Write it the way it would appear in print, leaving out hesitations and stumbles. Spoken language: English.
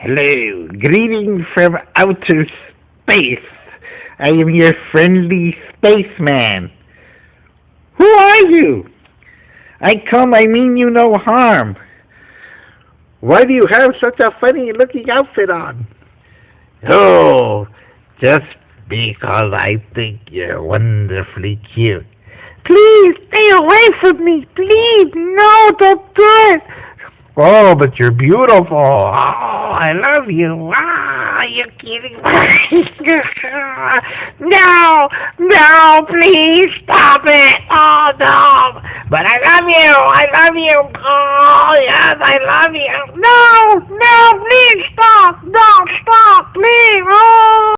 Hello, greetings from outer space. I am your friendly spaceman. Who are you? I mean you no harm. Why do you have such a funny looking outfit on? Oh, just because I think you're wonderfully cute. Please stay away from me. Please, no, don't do it. Oh, but you're beautiful. Oh, I love you. Ah, you're kidding me. No, no, please stop it. Oh, no. But I love you. I love you. Oh, yes, I love you. No, no, please stop. No, stop, please. Oh.